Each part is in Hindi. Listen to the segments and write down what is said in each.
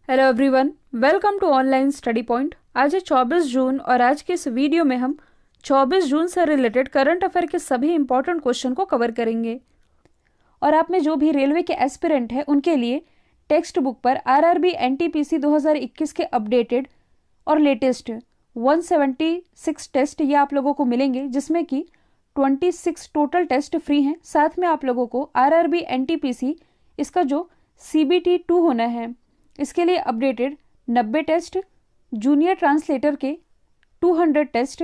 Hello everyone, welcome to online study point. आज है 24 जून और आज के इस वीडियो में हम 24 जून से रिलेटेड करंट अफेयर के सभी इंपॉर्टेंट क्वेश्चन को कवर करेंगे। और आप में जो भी रेलवे के एस्पिरेंट हैं उनके लिए टेक्स्ट बुक पर आरआरबी एनटीपीसी 2021 के अपडेटेड और लेटेस्ट 176 टेस्ट ये आप लोगों को मिलेंगे, जिसमें कि 26 टोटल टेस्ट फ्री हैं। साथ में आप लोगों को आरआरबी एनटीपीसी इसका जो CBT 2 होना है इसके लिए अपडेटेड 90 टेस्ट, जूनियर ट्रांसलेटर के 200 टेस्ट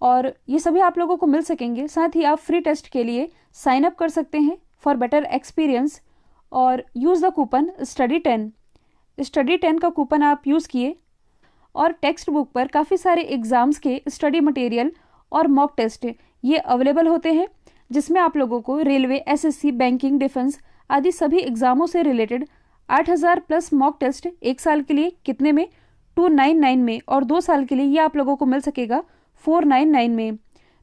और ये सभी आप लोगों को मिल सकेंगे। साथ ही आप फ्री टेस्ट के लिए साइन अप कर सकते हैं फॉर बेटर एक्सपीरियंस और यूज़ द कूपन स्टडी 10 का कूपन आप यूज़ किए और टेक्स्ट बुक पर काफ़ी सारे एग्ज़ाम्स के स्टडी मटेरियल और मॉक टेस्ट ये अवेलेबल होते हैं, जिसमें आप लोगों को रेलवे, SSC, बैंकिंग, डिफेंस आदि सभी एग्ज़ामों से रिलेटेड 8000 प्लस मॉक टेस्ट एक साल के लिए कितने में 299 में और 2 साल के लिए ये आप लोगों को मिल सकेगा 499 में।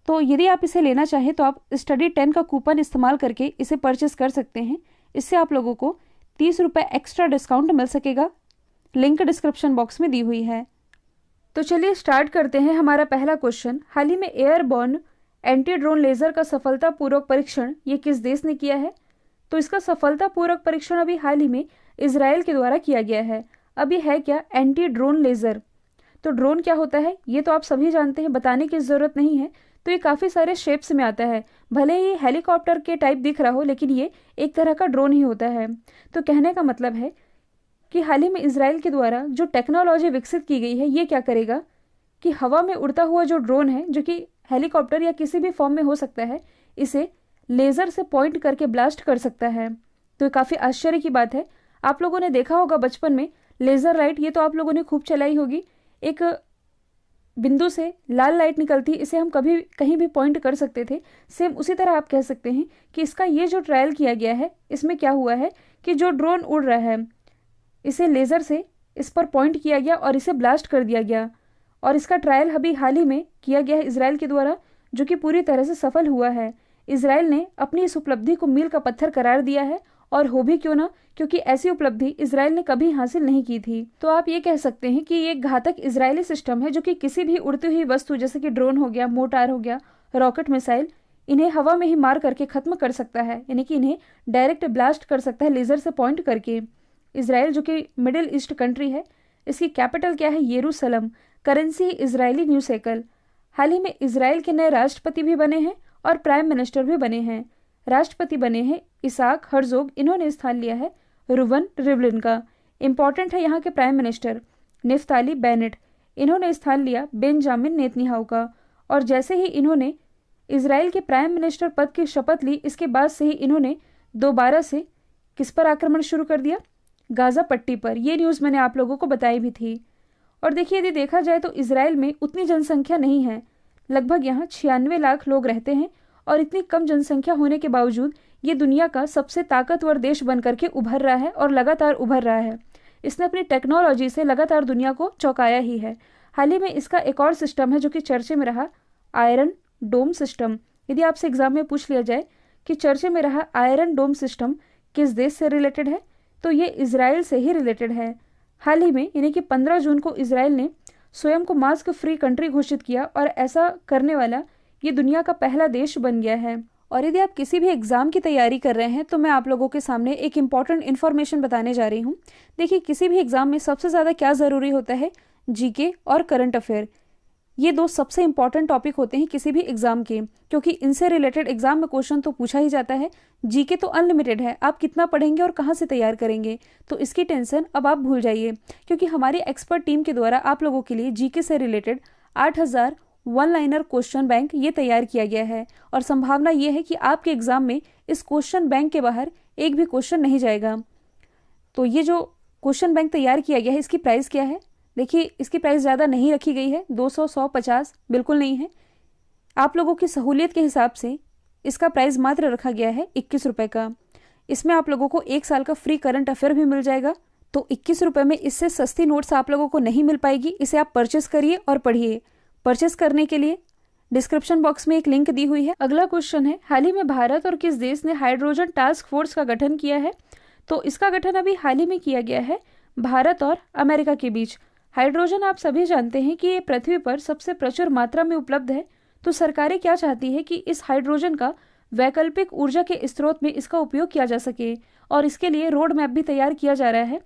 तो यदि आप इसे लेना चाहें तो आप स्टडी 10 का कूपन इस्तेमाल करके इसे परचेस कर सकते हैं। इससे आप लोगों को 30 रुपये एक्स्ट्रा डिस्काउंट मिल सकेगा। लिंक डिस्क्रिप्शन बॉक्स में दी हुई है। तो चलिए स्टार्ट करते हैं। हमारा पहला क्वेश्चन, हाल ही में एयरबॉर्न एंटी ड्रोन लेजर का सफलतापूर्वक परीक्षण ये किस देश ने किया है? तो इसका सफलतापूर्वक परीक्षण अभी हाल ही में इजराइल के द्वारा किया गया है। अब ये है क्या? Anti drone laser. तो ड्रोन क्या होता है ये तो आप सभी जानते हैं, बताने की ज़रूरत नहीं है। तो ये काफ़ी सारे शेप्स में आता है, भले ही हेलीकॉप्टर के टाइप दिख रहा हो लेकिन ये एक तरह का ड्रोन ही होता है। तो कहने का मतलब है कि हाल ही में इजराइल के द्वारा जो टेक्नोलॉजी विकसित की गई है ये क्या करेगा कि हवा में उड़ता हुआ जो ड्रोन है, जो कि हेलीकॉप्टर या किसी भी फॉर्म में हो सकता है, इसे लेज़र से पॉइंट करके ब्लास्ट कर सकता है। तो ये काफ़ी आश्चर्य की बात है। आप लोगों ने देखा होगा बचपन में लेज़र लाइट, ये तो आप लोगों ने खूब चलाई होगी। एक बिंदु से लाल लाइट निकलती, इसे हम कभी कहीं भी पॉइंट कर सकते थे। सेम उसी तरह आप कह सकते हैं कि इसका ये जो ट्रायल किया गया है इसमें क्या हुआ है कि जो ड्रोन उड़ रहा है इसे लेज़र से इस पर पॉइंट किया गया और इसे ब्लास्ट कर दिया गया। और इसका ट्रायल अभी हाल ही में किया गया है इजराइल के द्वारा, जो कि पूरी तरह से सफल हुआ है। इजराइल ने अपनी इस उपलब्धि को मील का पत्थर करार दिया है, और हो भी क्यों ना, क्योंकि ऐसी उपलब्धि इजराइल ने कभी हासिल नहीं की थी। तो आप ये कह सकते हैं कि ये एक घातक इजरायली सिस्टम है जो कि किसी भी उड़ती हुई वस्तु जैसे कि ड्रोन हो गया, मोटार हो गया, रॉकेट मिसाइल, इन्हें हवा में ही मार करके खत्म कर सकता है, यानी कि इन्हें डायरेक्ट ब्लास्ट कर सकता है लेजर से पॉइंट करके। इजराइल जो कि मिडिल ईस्ट कंट्री है, इसकी कैपिटल क्या है? यरूशलेम। Currency Israeli new shekel. हाल ही में इजराइल के नए राष्ट्रपति भी बने हैं और प्राइम मिनिस्टर भी बने हैं। राष्ट्रपति बने हैं इसाक हर्जोग, इन्होंने स्थान लिया है रुवन रिवलिन का। इंपॉर्टेंट है यहाँ के प्राइम मिनिस्टर निफ्ताली बेनेट, इन्होंने स्थान लिया बेंजामिन नेतन्याहू का। और जैसे ही इन्होंने इजराइल के प्राइम मिनिस्टर पद की शपथ ली, इसके बाद से ही इन्होंने दोबारा से किस पर आक्रमण शुरू कर दिया? गाजा पट्टी पर। यह न्यूज़ मैंने आप लोगों को बताई भी थी। और देखिए, यदि देखा जाए तो इजराइल में उतनी जनसंख्या नहीं है, लगभग यहाँ 96 लाख लोग रहते हैं। और इतनी कम जनसंख्या होने के बावजूद ये दुनिया का सबसे ताकतवर देश बनकर के उभर रहा है और लगातार उभर रहा है। इसने अपनी टेक्नोलॉजी से लगातार दुनिया को चौंकाया ही है। हाल ही में इसका एक और सिस्टम है जो कि चर्चे में रहा, आयरन डोम सिस्टम। यदि आपसे एग्जाम में पूछ लिया जाए कि चर्चे में रहा आयरन डोम सिस्टम किस देश से रिलेटेड है, तो ये इजराइल से ही रिलेटेड है। हाल ही में यानी कि 15 जून को इजराइल ने स्वयं को मास्क फ्री कंट्री घोषित किया और ऐसा करने वाला ये दुनिया का पहला देश बन गया है। और यदि आप किसी भी एग्जाम की तैयारी कर रहे हैं तो मैं आप लोगों के सामने एक इम्पॉर्टेंट इन्फॉर्मेशन बताने जा रही हूँ। देखिए, किसी भी एग्जाम में सबसे ज़्यादा क्या ज़रूरी होता है? जीके और करंट अफेयर। ये दो सबसे इंपॉर्टेंट टॉपिक होते हैं किसी भी एग्जाम के, क्योंकि इनसे रिलेटेड एग्जाम में क्वेश्चन तो पूछा ही जाता है। जीके तो अनलिमिटेड है, आप कितना पढ़ेंगे और कहाँ से तैयार करेंगे, तो इसकी टेंशन अब आप भूल जाइए, क्योंकि हमारी एक्सपर्ट टीम के द्वारा आप लोगों के लिए जीके से related 8000 one liner question bank ये तैयार किया गया है। और संभावना ये है कि आपके एग्जाम में इस क्वेश्चन बैंक के बाहर एक भी क्वेश्चन नहीं जाएगा। तो ये जो क्वेश्चन बैंक तैयार किया गया है, इसकी प्राइस क्या है? देखिए, इसकी प्राइस ज़्यादा नहीं रखी गई है, 200, 100, 50 बिल्कुल नहीं है। आप लोगों की सहूलियत के हिसाब से इसका प्राइस मात्र रखा गया है 21 रुपये का। इसमें आप लोगों को 1 साल का फ्री करंट अफेयर भी मिल जाएगा। तो 21 रुपये में इससे सस्ती नोट्स आप लोगों को नहीं मिल पाएगी। इसे आप परचेस करिए और पढ़िए। परचेस करने के लिए डिस्क्रिप्शन बॉक्स में एक लिंक दी हुई है। अगला क्वेश्चन है, हाल ही में भारत और किस देश ने हाइड्रोजन टास्क फोर्स का गठन किया है? तो इसका गठन अभी हाल ही में किया गया है भारत और अमेरिका के बीच। हाइड्रोजन आप सभी जानते हैं कि ये पृथ्वी पर सबसे प्रचुर मात्रा में उपलब्ध है। तो सरकारें क्या चाहती है कि इस हाइड्रोजन का वैकल्पिक ऊर्जा के स्रोत में इसका उपयोग किया जा सके, और इसके लिए रोड मैप भी तैयार किया जा रहा है।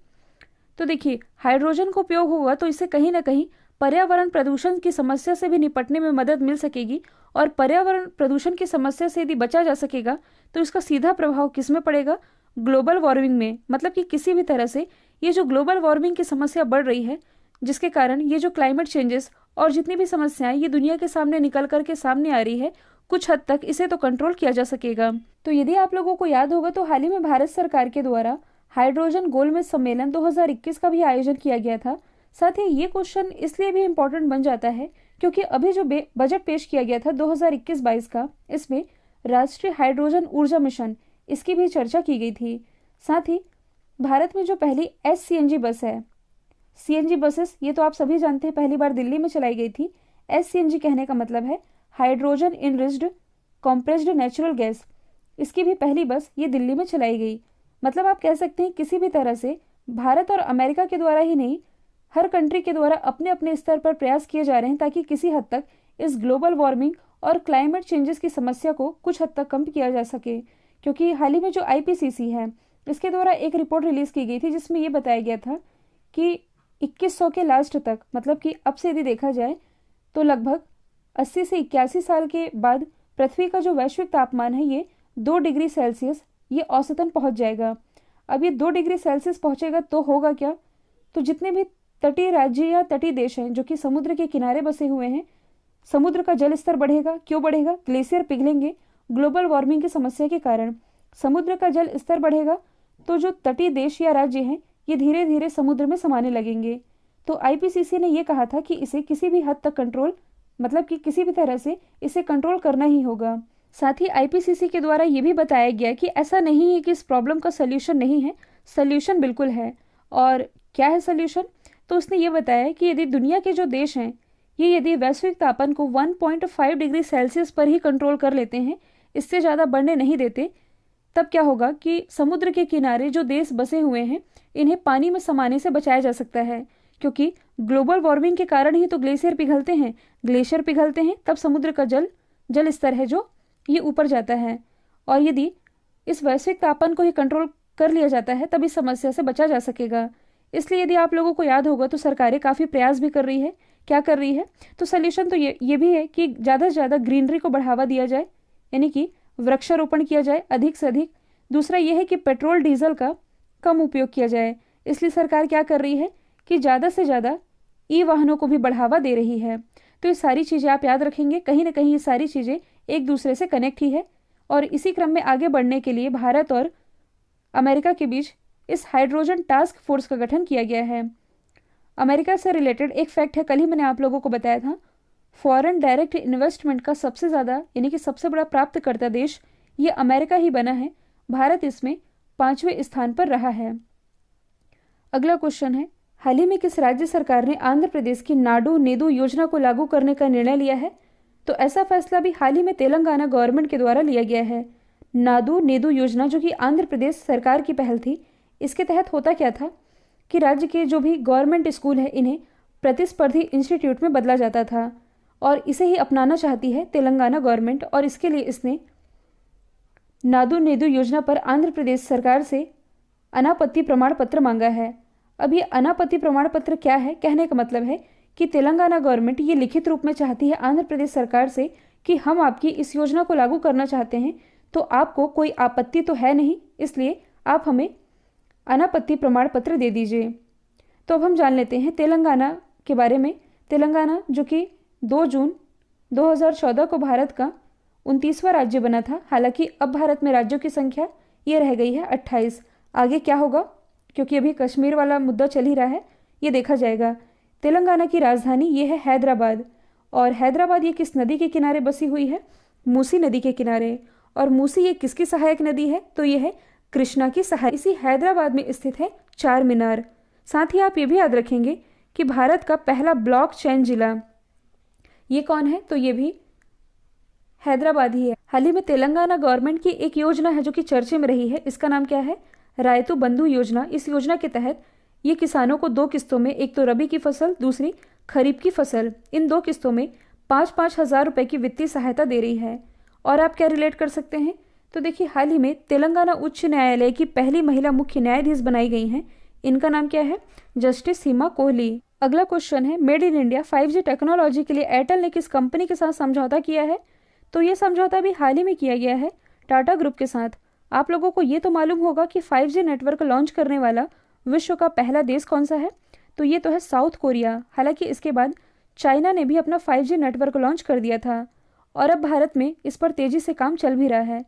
तो देखिए, हाइड्रोजन का उपयोग होगा तो इससे कहीं ना कहीं पर्यावरण प्रदूषण की समस्या से भी निपटने में मदद मिल सकेगी। और पर्यावरण प्रदूषण की समस्या से यदि बचा जा सकेगा तो इसका सीधा प्रभाव किस में पड़ेगा? ग्लोबल वार्मिंग में। मतलब कि किसी भी तरह से ये जो ग्लोबल वार्मिंग की समस्या बढ़ रही है, जिसके कारण ये जो क्लाइमेट चेंजेस और जितनी भी समस्याएं ये दुनिया के सामने निकल करके सामने आ रही है, कुछ हद तक इसे तो कंट्रोल किया जा सकेगा। तो यदि आप लोगों को याद होगा तो हाल ही में भारत सरकार के द्वारा हाइड्रोजन गोलमेज सम्मेलन 2021 का भी आयोजन किया गया था। साथ ही ये क्वेश्चन इसलिए भी इम्पोर्टेंट बन जाता है क्योंकि अभी जो बजट पेश किया गया था 2021-22 का, इसमें राष्ट्रीय हाइड्रोजन ऊर्जा मिशन इसकी भी चर्चा की गई थी। साथ ही भारत में जो पहली SCNG बस है, CNG बसेस, ये तो आप सभी जानते हैं पहली बार दिल्ली में चलाई गई थी। SCNG कहने का मतलब है hydrogen enriched compressed natural gas. इसकी भी पहली बस ये दिल्ली में चलाई गई। मतलब आप कह सकते हैं किसी भी तरह से भारत और अमेरिका के द्वारा ही नहीं, हर कंट्री के द्वारा अपने अपने स्तर पर प्रयास किए जा रहे हैं ताकि किसी हद तक इस ग्लोबल वार्मिंग और क्लाइमेट चेंजेस की समस्या को कुछ हद तक कम किया जा सके। क्योंकि हाल ही में जो IPCC है, इसके द्वारा एक रिपोर्ट रिलीज की गई थी जिसमें ये बताया गया था कि 2100 के लास्ट तक, मतलब कि अब से यदि देखा जाए तो लगभग 80 से 81 साल के बाद पृथ्वी का जो वैश्विक तापमान है ये 2 डिग्री सेल्सियस ये औसतन पहुंच जाएगा। अब ये 2 डिग्री सेल्सियस पहुंचेगा तो होगा क्या? तो जितने भी तटीय राज्य या तटीय देश हैं जो कि समुद्र के किनारे बसे हुए हैं, समुद्र का जल स्तर बढ़ेगा। क्यों बढ़ेगा? ग्लेशियर पिघलेंगे ग्लोबल वार्मिंग की समस्या के कारण। समुद्र का जल स्तर बढ़ेगा तो जो तटीय देश या राज्य हैं ये धीरे धीरे समुद्र में समाने लगेंगे। तो IPCC ने यह कहा था कि इसे किसी भी हद तक कंट्रोल, मतलब कि किसी भी तरह से इसे कंट्रोल करना ही होगा। साथ ही IPCC के द्वारा ये भी बताया गया कि ऐसा नहीं है कि इस प्रॉब्लम का सल्यूशन नहीं है, सल्यूशन बिल्कुल है। और क्या है सल्यूशन? तो उसने ये बताया कि यदि दुनिया के जो देश हैं ये यदि वैश्विक तापमान को 1.5 डिग्री सेल्सियस पर ही कंट्रोल कर लेते हैं, इससे ज़्यादा बढ़ने नहीं देते, तब क्या होगा कि समुद्र के किनारे जो देश बसे हुए हैं इन्हें पानी में समाने से बचाया जा सकता है। क्योंकि ग्लोबल वार्मिंग के कारण ही तो ग्लेशियर पिघलते हैं, ग्लेशियर पिघलते हैं तब समुद्र का जल स्तर है जो ये ऊपर जाता है। और यदि इस वैश्विक तापमान को ही कंट्रोल कर लिया जाता है तब इस समस्या से बचा जा सकेगा। इसलिए यदि आप लोगों को याद होगा तो सरकारें काफ़ी प्रयास भी कर रही है। क्या कर रही है? तो सल्यूशन तो ये भी है कि ज़्यादा से ज़्यादा ग्रीनरी को बढ़ावा दिया जाए, यानी कि वृक्षारोपण किया जाए अधिक से अधिक। दूसरा यह है कि पेट्रोल डीजल का कम उपयोग किया जाए। इसलिए सरकार क्या कर रही है कि ज़्यादा से ज़्यादा वाहनों को भी बढ़ावा दे रही है। तो ये सारी चीज़ें आप याद रखेंगे, कहीं ना कहीं ये सारी चीज़ें एक दूसरे से कनेक्ट ही है। और इसी क्रम में आगे बढ़ने के लिए भारत और अमेरिका के बीच इस हाइड्रोजन टास्क फोर्स का गठन किया गया है। अमेरिका से रिलेटेड एक फैक्ट है, कल ही मैंने आप लोगों को बताया था, फॉरेन डायरेक्ट इन्वेस्टमेंट का सबसे ज़्यादा यानी कि सबसे बड़ा प्राप्तकर्ता देश ये अमेरिका ही बना है। भारत इसमें 5वें स्थान पर रहा है। अगला क्वेश्चन है, हाल ही में किस राज्य सरकार ने आंध्र प्रदेश की नाडू नेदू योजना को लागू करने का निर्णय लिया है? तो ऐसा फैसला भी हाल ही में तेलंगाना गवर्नमेंट के द्वारा लिया गया है। नाडू नेदू योजना जो कि आंध्र प्रदेश सरकार की पहल थी, इसके तहत होता क्या था कि राज्य के जो भी गवर्नमेंट स्कूल है इन्हें प्रतिस्पर्धी इंस्टीट्यूट में बदला जाता था, और इसे ही अपनाना चाहती है तेलंगाना गवर्नमेंट। और इसके लिए इसने नाडू नेदू योजना पर आंध्र प्रदेश सरकार से अनापत्ति प्रमाण पत्र मांगा है। अब ये अनापत्ति प्रमाण पत्र क्या है? कहने का मतलब है कि तेलंगाना गवर्नमेंट ये लिखित रूप में चाहती है आंध्र प्रदेश सरकार से कि हम आपकी इस योजना को लागू करना चाहते हैं, तो आपको कोई आपत्ति तो है नहीं, इसलिए आप हमें अनापत्ति प्रमाण पत्र दे दीजिए। तो अब हम जान लेते हैं तेलंगाना के बारे में। तेलंगाना जो कि 2 जून 2014 को भारत का 29वां राज्य बना था। हालांकि अब भारत में राज्यों की संख्या ये रह गई है 28। आगे क्या होगा, क्योंकि अभी कश्मीर वाला मुद्दा चल ही रहा है, ये देखा जाएगा। तेलंगाना की राजधानी ये है हैदराबाद, और हैदराबाद ये किस नदी के किनारे बसी हुई है? मूसी नदी के किनारे। और मूसी ये किसकी सहायक नदी है? तो ये है कृष्णा की सहायक। इसी हैदराबाद में स्थित है चार मीनार। साथ ही आप ये भी याद रखेंगे कि भारत का पहला ब्लॉक चेन जिला ये कौन है? तो ये भी हैदराबाद ही है। हाल ही में तेलंगाना गवर्नमेंट की एक योजना है जो कि चर्चे में रही है, इसका नाम क्या है? रायतू बंधु योजना। इस योजना के तहत ये किसानों को 2 किस्तों में, एक तो रबी की फसल, दूसरी खरीफ की फसल, इन 2 किस्तों में 5-5 हज़ार रुपए की वित्तीय सहायता दे रही है। और आप क्या रिलेट कर सकते हैं? तो देखिए, हाल ही में तेलंगाना उच्च न्यायालय की पहली महिला मुख्य न्यायाधीश बनाई गई हैं। इनका नाम क्या है? जस्टिस सीमा कोहली। अगला क्वेश्चन है, made in India 5G technology के लिए एयरटेल ने किस कंपनी के साथ समझौता किया है? तो ये समझौता भी हाल ही में किया गया है टाटा ग्रुप के साथ। आप लोगों को ये तो मालूम होगा कि 5G नेटवर्क लॉन्च करने वाला विश्व का पहला देश कौन सा है? तो ये तो है साउथ कोरिया। हालांकि इसके बाद चाइना ने भी अपना 5G नेटवर्क लॉन्च कर दिया था और अब भारत में इस पर तेजी से काम चल भी रहा है।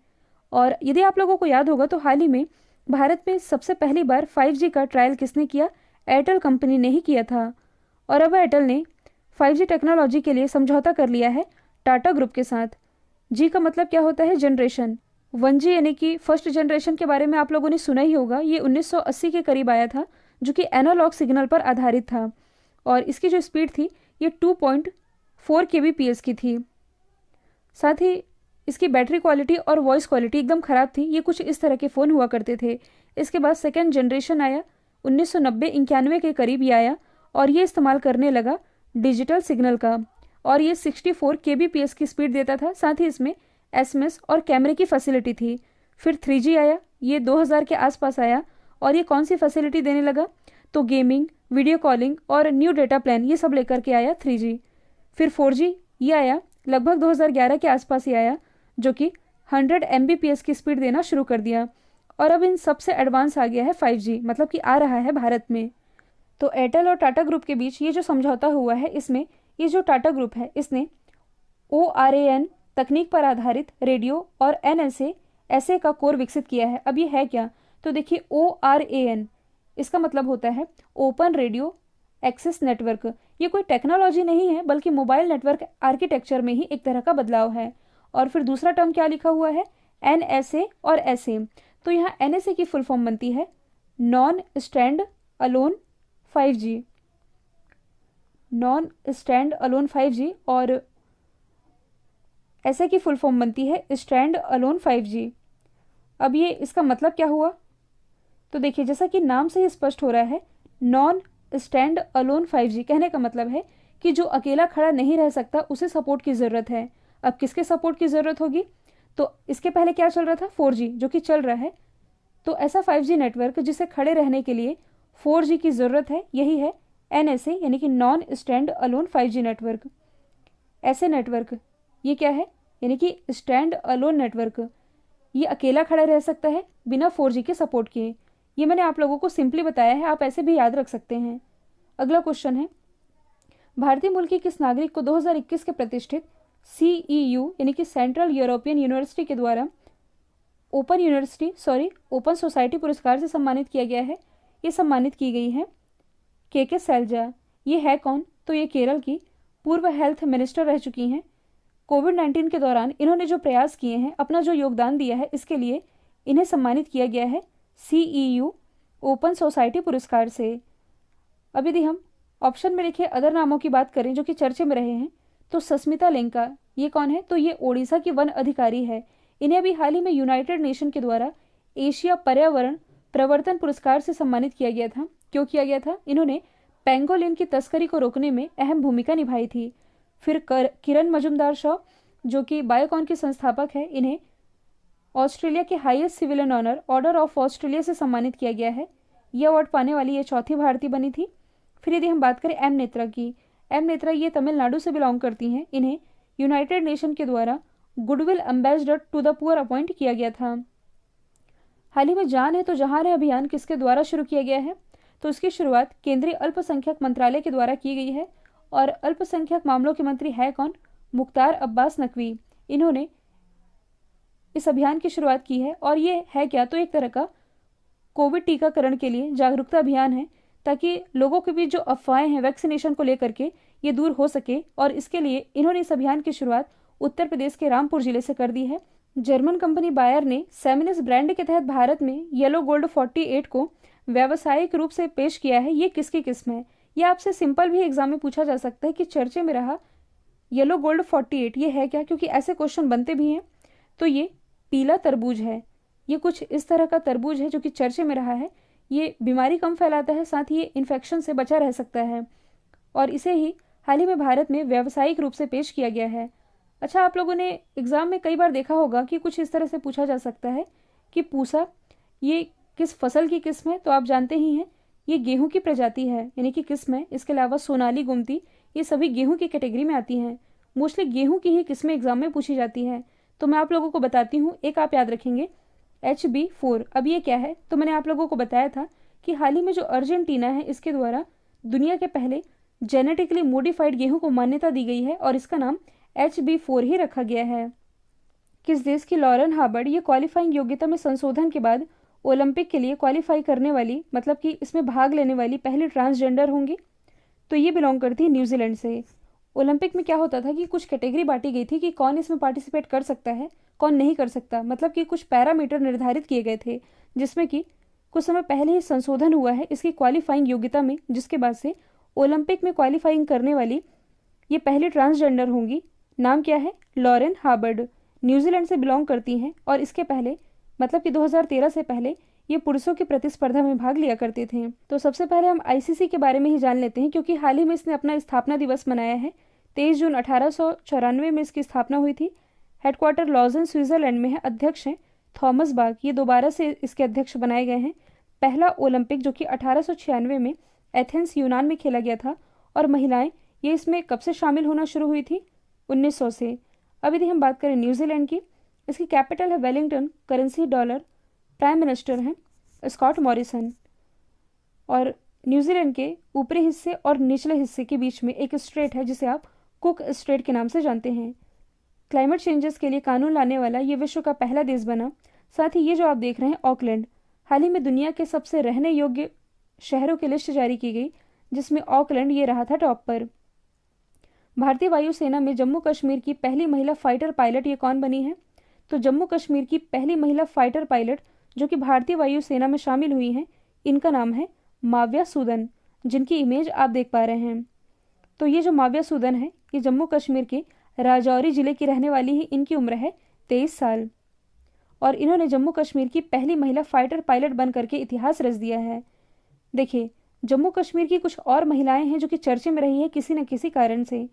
और यदि आप लोगों को याद होगा तो हाल ही में भारत में सबसे पहली बार 5G का ट्रायल किसने किया? एयरटेल कंपनी ने ही किया था। और अब एयरटेल ने 5G टेक्नोलॉजी के लिए समझौता कर लिया है टाटा ग्रुप के साथ। जी का मतलब क्या होता है? जनरेशन। 1G यानी कि फर्स्ट जनरेशन के बारे में आप लोगों ने सुना ही होगा। ये 1980 के करीब आया था, जो कि एनालॉग सिग्नल पर आधारित था और इसकी जो स्पीड थी ये 2.4 kbps की थी। साथ ही इसकी बैटरी क्वालिटी और वॉइस क्वालिटी एकदम ख़राब थी। ये कुछ इस तरह के फ़ोन हुआ करते थे। इसके बाद सेकेंड जनरेशन आया 1990-91 के करीब ये आया और ये इस्तेमाल करने लगा डिजिटल सिग्नल का और ये 64 kbps की स्पीड देता था। साथ ही इसमें SMS और कैमरे की फैसिलिटी थी। फिर 3G आया, ये 2000 के आसपास आया और ये कौन सी फैसिलिटी देने लगा? तो गेमिंग, वीडियो कॉलिंग और न्यू डेटा प्लान ये सब लेकर के आया 3G। फिर 4G ये आया लगभग 2011 के आसपास ही आया, जो कि 100 Mbps की स्पीड देना शुरू कर दिया। और अब इन सबसे एडवांस आ गया है 5G, मतलब कि आ रहा है भारत में। तो एयरटेल और टाटा ग्रुप के बीच ये जो समझौता हुआ है, इसमें ये जो टाटा ग्रुप है इसने ORAN तकनीक पर आधारित रेडियो और NSA का कोर विकसित किया है। अब ये है क्या? तो देखिए, ORAN इसका मतलब होता है ओपन रेडियो एक्सेस नेटवर्क। ये कोई टेक्नोलॉजी नहीं है बल्कि मोबाइल नेटवर्क आर्किटेक्चर में ही एक तरह का बदलाव है। और फिर दूसरा टर्म क्या लिखा हुआ है? NSA और SA। तो यहाँ NSA की फुल फॉर्म बनती है non stand alone 5G, non stand alone 5G, और ऐसे की फुल फॉर्म बनती है स्टैंड अलोन 5G। अब ये इसका मतलब क्या हुआ? तो देखिए, जैसा कि नाम से ही स्पष्ट हो रहा है, नॉन स्टैंड अलोन 5G कहने का मतलब है कि जो अकेला खड़ा नहीं रह सकता उसे सपोर्ट की ज़रूरत है। अब किसके सपोर्ट की ज़रूरत होगी? तो इसके पहले क्या चल रहा था? 4G, जो कि चल रहा है। तो ऐसा 5G नेटवर्क जिसे खड़े रहने के लिए 4G की ज़रूरत है, यही है NSA यानी कि non stand alone 5G network. ऐसे नेटवर्क ये क्या है? यानी कि स्टैंड अलोन नेटवर्क, ये अकेला खड़ा रह सकता है बिना 4G के सपोर्ट किए। ये मैंने आप लोगों को सिंपली बताया है, आप ऐसे भी याद रख सकते हैं। अगला क्वेश्चन है, भारतीय मूल के किस नागरिक को 2021 के प्रतिष्ठित CEU यानी कि सेंट्रल यूरोपियन यूनिवर्सिटी के द्वारा ओपन सोसाइटी पुरस्कार से सम्मानित किया गया है? ये सम्मानित की गई है KK सैलजा। ये है कौन? तो ये केरल की पूर्व हेल्थ मिनिस्टर रह चुकी हैं। कोविड-19 के दौरान इन्होंने जो प्रयास किए हैं, अपना जो योगदान दिया है, इसके लिए इन्हें सम्मानित किया गया है CEU ओपन सोसाइटी पुरस्कार से। अब यदि हम ऑप्शन में लिखे अदर नामों की बात करें जो कि चर्चे में रहे हैं, तो सस्मिता लेंका, ये कौन है? तो ये ओडिशा की वन अधिकारी है। इन्हें अभी हाल ही में यूनाइटेड नेशन के द्वारा एशिया पर्यावरण प्रवर्तन पुरस्कार से सम्मानित किया गया था। क्यों किया गया था? इन्होंने पेंगोलिन की तस्करी को रोकने में अहम भूमिका निभाई थी। फिर किरण मजुमदार शॉ, जो कि बायोकॉन के संस्थापक है, इन्हें ऑस्ट्रेलिया के highest civilian honour order of Australia से सम्मानित किया गया है। यह अवार्ड पाने वाली ये चौथी भारतीय बनी थी। फिर यदि हम बात करें एम नेत्रा की, एम नेत्रा ये तमिलनाडु से बिलोंग करती हैं। इन्हें यूनाइटेड नेशन के द्वारा goodwill ambassador to the poor appoint किया गया था। हाल ही में जान है तो जहान है अभियान किसके द्वारा शुरू किया गया है? तो इसकी शुरुआत केंद्रीय अल्पसंख्यक मंत्रालय के द्वारा की गई है और अल्पसंख्यक मामलों के मंत्री है कौन? मुख्तार अब्बास नकवी। इन्होंने इस अभियान की शुरुआत की है और ये है क्या? तो एक तरह का कोविड टीकाकरण के लिए जागरूकता अभियान है, ताकि लोगों के बीच जो अफवाहें हैं वैक्सीनेशन को लेकर के ये दूर हो सके। और इसके लिए इन्होंने इस अभियान की शुरुआत उत्तर प्रदेश के रामपुर जिले से कर दी है। जर्मन कंपनी बायर ने सेमिनिस ब्रांड के तहत भारत में येलो गोल्ड 48 को व्यावसायिक रूप से पेश किया है। ये किसकी किस्म है? ये आपसे सिंपल भी एग्जाम में पूछा जा सकता है कि चर्चे में रहा येलो गोल्ड 48 ये है क्या, क्योंकि ऐसे क्वेश्चन बनते भी हैं। तो ये पीला तरबूज है। ये कुछ इस तरह का तरबूज है जो कि चर्चे में रहा है। ये बीमारी कम फैलाता है, साथ ही ये इन्फेक्शन से बचा रह सकता है। और इसे ही हाल ही में भारत में व्यावसायिक रूप से पेश किया गया है। अच्छा, आप लोगों ने एग्ज़ाम में कई बार देखा होगा कि कुछ इस तरह से पूछा जा सकता है कि पूसा ये किस फसल की किस्म है, तो आप जानते ही हैं ये गेहूं की प्रजाति है, यानी कि किस्म है। इसके अलावा सोनाली, गुमती, ये सभी गेहूं की कैटेगरी में आती हैं। मोस्टली गेहूं की ही किस्में एग्जाम में पूछी जाती हैं। तो मैं आप लोगों को बताती हूँ, एक आप याद रखेंगे HB4। अब ये क्या है, तो मैंने आप लोगों को बताया था कि हाल ही में जो अर्जेंटीना है इसके द्वारा दुनिया के पहले जेनेटिकली मॉडिफाइड गेहूं को मान्यता दी गई है और इसका नाम HB4 ही रखा गया है। किस देश की लॉरेन हार्बर्ड ये क्वालिफाइंग योग्यता में संशोधन के बाद ओलंपिक के लिए क्वालिफाई करने वाली, मतलब कि इसमें भाग लेने वाली पहली ट्रांसजेंडर होंगी? तो ये बिलोंग करती है न्यूजीलैंड से। ओलंपिक में क्या होता था कि कुछ कैटेगरी बांटी गई थी कि कौन इसमें पार्टिसिपेट कर सकता है, कौन नहीं कर सकता, मतलब कि कुछ पैरामीटर निर्धारित किए गए थे जिसमें कि कुछ समय पहले ही संशोधन हुआ है इसकी क्वालिफाइंग योग्यता में, जिसके बाद से ओलंपिक में क्वालिफाइंग करने वाली ये पहली ट्रांसजेंडर होंगी। नाम क्या है? Lauren Harbard. न्यूजीलैंड से बिलोंग करती हैं और इसके पहले, मतलब कि 2013 से पहले ये पुरुषों की प्रतिस्पर्धा में भाग लिया करते थे। तो सबसे पहले हम ICC के बारे में ही जान लेते हैं, क्योंकि हाल ही में इसने अपना स्थापना दिवस मनाया है। 23 जून 1894 में इसकी स्थापना हुई थी। हेडक्वार्टर लॉजन, स्विट्जरलैंड में है। अध्यक्ष हैं थॉमस बाक, ये दोबारा से इसके अध्यक्ष बनाए गए हैं। पहला ओलंपिक जो कि 1896 में एथेंस, यूनान में खेला गया था। और महिलाएं ये इसमें कब से शामिल होना शुरू हुई थी? 1900 से। अब यदि हम बात करें न्यूजीलैंड की, इसकी कैपिटल है Wellington, currency dollar, prime minister हैं स्कॉट मॉरिसन। और न्यूजीलैंड के ऊपरी हिस्से और निचले हिस्से के बीच में एक स्ट्रेट है जिसे आप कुक स्ट्रेट के नाम से जानते हैं। क्लाइमेट चेंजेस के लिए कानून लाने वाला ये विश्व का पहला देश बना। साथ ही ये जो आप देख रहे हैं ऑकलैंड, हाल ही में दुनिया के सबसे रहने योग्य शहरों की लिस्ट जारी की गई, जिसमें ऑकलैंड ये रहा था टॉप पर। भारतीय वायुसेना में जम्मू कश्मीर की पहली महिला फाइटर पायलट ये कौन बनी है? तो जम्मू कश्मीर की पहली महिला फाइटर पायलट जो कि भारतीय वायुसेना में शामिल हुई हैं, इनका नाम है माव्या सूदन, जिनकी इमेज आप देख पा रहे हैं। तो ये जो माव्या सूदन है ये जम्मू कश्मीर के राजौरी जिले की रहने वाली ही। इनकी उम्र है 23 साल और इन्होंने जम्मू कश्मीर की पहली महिला फाइटर पायलट बन करके इतिहास रच दिया है। देखिए, जम्मू कश्मीर की कुछ और महिलाएं हैं जो कि चर्चे में रही है किसी न किसी कारण से।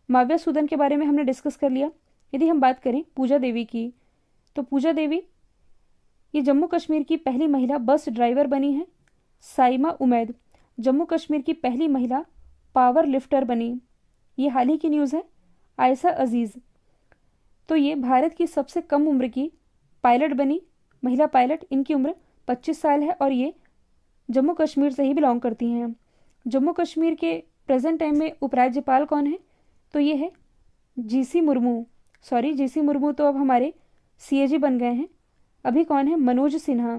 माव्या सूदन के बारे में हमने डिस्कस कर लिया। यदि हम बात करें पूजा देवी की, तो पूजा देवी ये जम्मू कश्मीर की पहली महिला बस ड्राइवर बनी है। साइमा उमैद जम्मू कश्मीर की पहली महिला पावर लिफ्टर बनी, ये हाल ही की न्यूज़ है। आयशा अजीज़, तो ये भारत की सबसे कम उम्र की पायलट बनी, महिला पायलट। इनकी उम्र 25 साल है और ये जम्मू कश्मीर से ही बिलोंग करती हैं। जम्मू कश्मीर के प्रेजेंट टाइम में उपराज्यपाल कौन है? तो ये है जीसी मुर्मू तो अब हमारे CAG बन गए हैं। अभी कौन है? मनोज सिन्हा।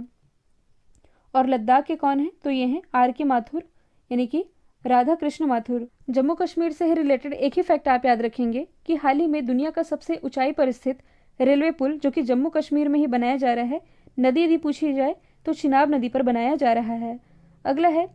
और लद्दाख के कौन है? तो ये हैं RK माथुर, यानी कि राधा कृष्ण माथुर। जम्मू कश्मीर से ही रिलेटेड एक ही फैक्ट आप याद रखेंगे कि हाल ही में दुनिया का सबसे ऊंचाई पर स्थित रेलवे पुल जो कि जम्मू कश्मीर में ही बनाया जा रहा है, नदी यदि पूछी जाए तो चिनाब नदी पर बनाया जा रहा है। अगला है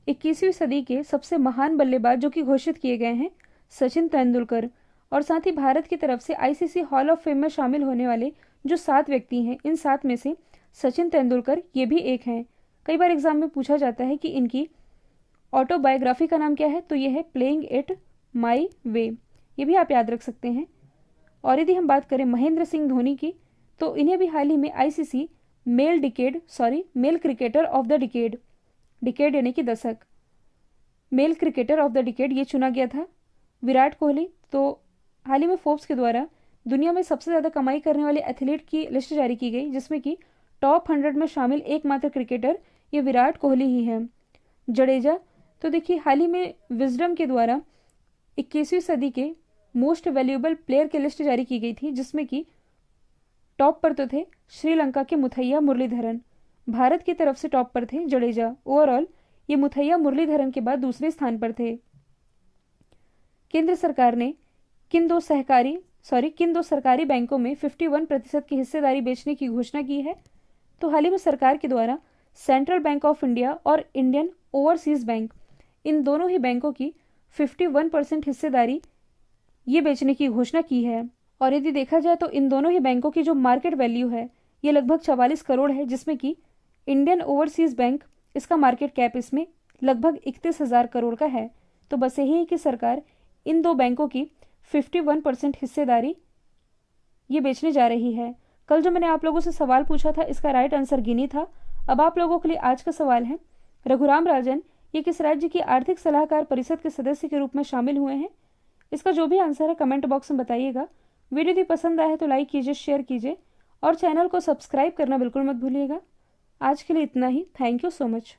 21वीं सदी के सबसे महान बल्लेबाज जो कि घोषित किए गए हैं, सचिन तेंदुलकर। और साथ ही भारत की तरफ से ICC हॉल ऑफ फेम में शामिल होने वाले जो 7 व्यक्ति हैं, इन 7 में से सचिन तेंदुलकर ये भी एक हैं। कई बार एग्जाम में पूछा जाता है कि इनकी ऑटोबायोग्राफी का नाम क्या है? तो ये है प्लेइंग इट माई वे, ये भी आप याद रख सकते हैं। और यदि हम बात करें महेंद्र सिंह धोनी की, तो इन्हें भी हाल ही में ICC male cricketer of the decade यानी कि दशक, male cricketer of the decade ये चुना गया था। विराट कोहली, तो हाल ही में फोर्ब्स के द्वारा दुनिया में सबसे ज़्यादा कमाई करने वाले एथलीट की लिस्ट जारी की गई, जिसमें कि टॉप 100 में शामिल एकमात्र क्रिकेटर ये विराट कोहली ही है। जडेजा, तो देखिए हाल ही में विजडम के द्वारा 21वीं सदी के मोस्ट वैल्यूएबल प्लेयर की लिस्ट जारी की गई थी, जिसमें कि टॉप पर तो थे श्रीलंका के मुथैया मुरलीधरन, भारत की तरफ से टॉप पर थे जडेजा। ओवरऑल ये मुथैया मुरलीधरन के बाद दूसरे स्थान पर थे। केंद्र सरकार ने किन दो सरकारी बैंकों में 51% की हिस्सेदारी बेचने की घोषणा की है? तो हाल ही में सरकार के द्वारा सेंट्रल बैंक ऑफ इंडिया और इंडियन ओवरसीज बैंक, इन दोनों ही बैंकों की 51% हिस्सेदारी ये बेचने की घोषणा की है। और यदि देखा जाए तो इन दोनों ही बैंकों की जो मार्केट वैल्यू है ये लगभग 44 करोड़ है, जिसमें कि इंडियन ओवरसीज बैंक इसका मार्केट कैप इसमें लगभग 31,000 करोड़ का है। तो बस यही है कि सरकार इन दो बैंकों की 51% हिस्सेदारी ये बेचने जा रही है। कल जो मैंने आप लोगों से सवाल पूछा था, इसका राइट आंसर गिनी था। अब आप लोगों के लिए आज का सवाल है, रघुराम राजन ये किस राज्य की आर्थिक सलाहकार परिषद के सदस्य के रूप में शामिल हुए हैं? इसका जो भी आंसर है कमेंट बॉक्स में बताइएगा। वीडियो यदि पसंद आए तो लाइक कीजिए, शेयर कीजिए और चैनल को सब्सक्राइब करना बिल्कुल मत भूलिएगा। आज के लिए इतना ही। Thank you so much.